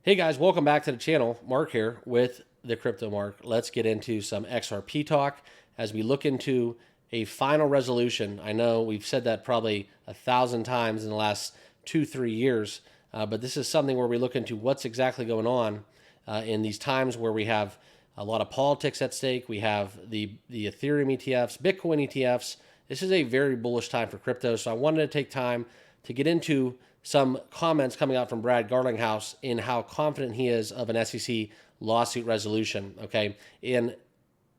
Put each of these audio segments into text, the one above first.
Hey guys, welcome back to the channel. Mark here with the Crypto Mark. Let's get into some XRP talk as we look into a final resolution. I know we've said that probably 1,000 times in the last 2-3 years, but this is something where we look into what's exactly going on in these times where we have a lot of politics at stake. We have the Ethereum ETFs, Bitcoin ETFs. This is a very bullish time for crypto, so I wanted to take time to get into some comments coming out from Brad Garlinghouse in how confident he is of an SEC lawsuit resolution, okay, in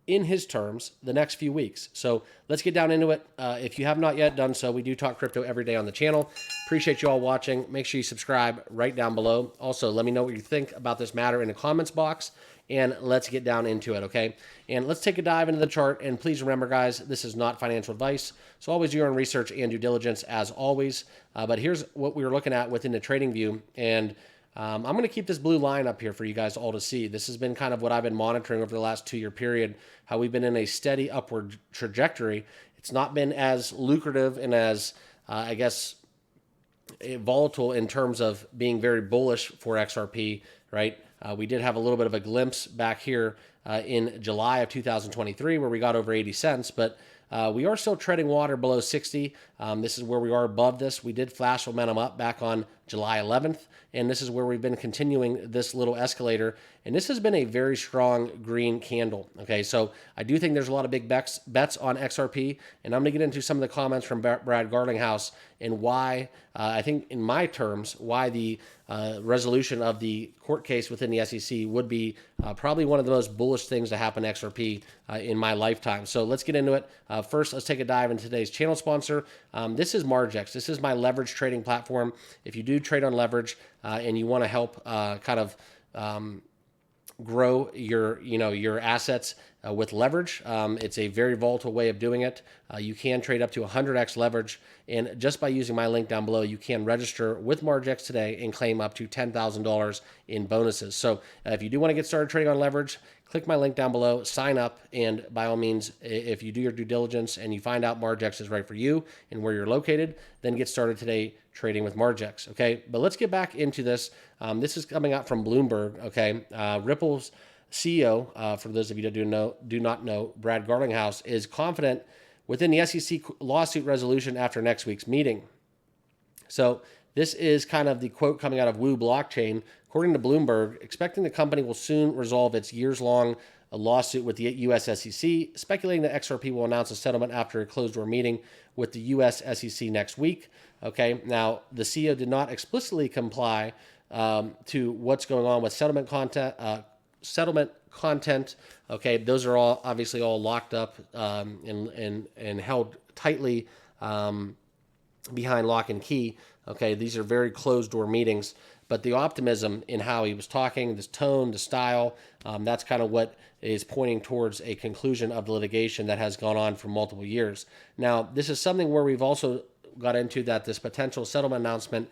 his terms, the next few weeks. So let's get down into it. If you have not yet done so, we do talk crypto every day on the channel. Appreciate you all watching. Make sure you subscribe right down below. Also, let me know what you think about this matter in the comments box, and let's get down into it, okay? And let's take a dive into the chart, and please remember, guys, this is not financial advice, so always do your own research and due diligence as always. But here's what we were looking at within the trading view, and I'm going to keep this blue line up here for you guys all to see. This has been kind of what I've been monitoring over the last 2-year period, how we've been in a steady upward trajectory. It's not been as lucrative and as, I guess, volatile in terms of being very bullish for XRP, right? We did have a little bit of a glimpse back here in July of 2023 where we got over 80 cents, but we are still treading water below 60. This is where we are above this. We did flash momentum up back on July 11th, and this is where we've been continuing this little escalator, and this has been a very strong green candle, okay? So I do think there's a lot of big bets on XRP, and I'm going to get into some of the comments from Brad Garlinghouse and why, I think in my terms, why the resolution of the court case within the SEC would be probably one of the most bullish things to happen to XRP in my lifetime. So let's get into it. First, let's take a dive into today's channel sponsor. This is Margex. This is my leverage trading platform. If you do trade on leverage and you want to help grow your assets with leverage, it's a very volatile way of doing it. You can trade up to 100x leverage, and just by using my link down below, you can register with Margex today and claim up to $10,000 in bonuses. So if you do want to get started trading on leverage, click my link down below, sign up, and by all means, if you do your due diligence and you find out Margex is right for you and where you're located, then get started today trading with Margex, okay? But let's get back into this. This is coming out from Bloomberg, okay? Ripple's CEO, for those of you that do not know, Brad Garlinghouse, is confident within the SEC lawsuit resolution after next week's meeting. So this is kind of the quote coming out of Woo Blockchain. According to Bloomberg, expecting the company will soon resolve its years-long lawsuit with the US SEC, speculating that XRP will announce a settlement after a closed-door meeting with the US SEC next week. Okay, now the CEO did not explicitly comply to what's going on with settlement content. Okay, those are all obviously all locked up and held tightly behind lock and key. Okay, these are very closed door meetings, but the optimism in how he was talking, this tone, the style, that's kind of what is pointing towards a conclusion of the litigation that has gone on for multiple years. Now, this is something where we've also got into that this potential settlement announcement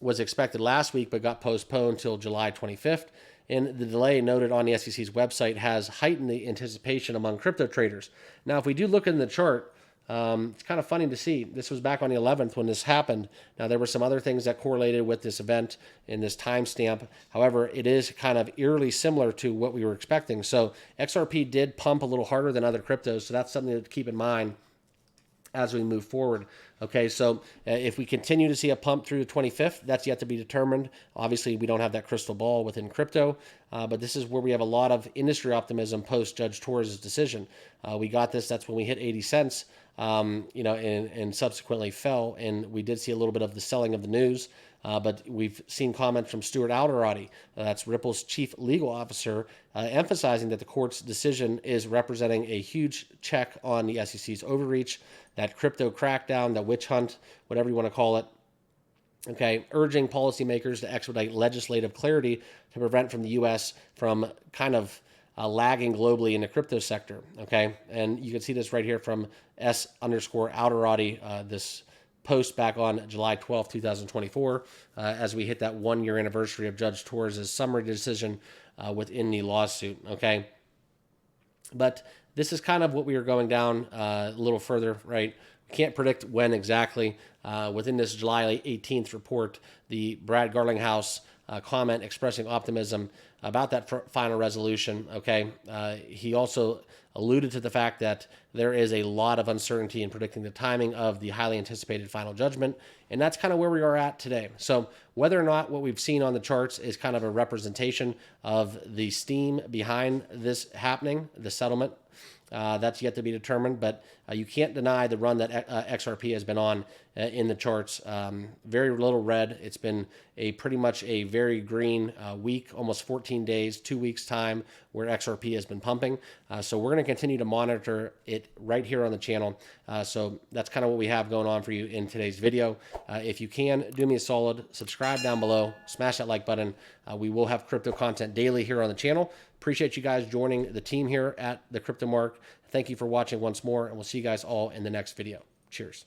was expected last week, but got postponed till July 25th. And the delay noted on the SEC's website has heightened the anticipation among crypto traders. Now, if we do look in the chart, it's kind of funny to see. This was back on the 11th when this happened. Now, there were some other things that correlated with this event in this timestamp. However, it is kind of eerily similar to what we were expecting. So XRP did pump a little harder than other cryptos, so that's something to keep in mind as we move forward. Okay, so if we continue to see a pump through the 25th, that's yet to be determined. Obviously, we don't have that crystal ball within crypto, but this is where we have a lot of industry optimism post Judge Torres' decision. We got this, that's when we hit 80 cents, and subsequently fell, and we did see a little bit of the selling of the news. But we've seen comments from Stuart Alderati, that's Ripple's chief legal officer, emphasizing that the court's decision is representing a huge check on the SEC's overreach, that crypto crackdown, the witch hunt, whatever you want to call it. Okay, urging policymakers to expedite legislative clarity to prevent from the U.S. from kind of lagging globally in the crypto sector. Okay, and you can see this right here from S_Alderati, this post back on July 12, 2024, as we hit that 1-year anniversary of Judge Torres' summary decision within the lawsuit, okay? But this is kind of what we are going down a little further, right? We can't predict when exactly. Within this July 18th report, the Brad Garlinghouse comment expressing optimism about that final resolution. Okay, he also alluded to the fact that there is a lot of uncertainty in predicting the timing of the highly anticipated final judgment, and that's kind of where we are at today. So whether or not what we've seen on the charts is kind of a representation of the steam behind this happening, the settlement, that's yet to be determined, but you can't deny the run that XRP has been on in the charts. Very little red. It's been pretty much a very green week, almost 14 days, 2 weeks time, where XRP has been pumping. So we're going to continue to monitor it right here on the channel. So that's kind of what we have going on for you in today's video. If you can, do me a solid, subscribe down below, smash that like button. We will have crypto content daily here on the channel. Appreciate you guys joining the team here at the Crypto Mark. Thank you for watching once more, and we'll see you guys all in the next video. Cheers.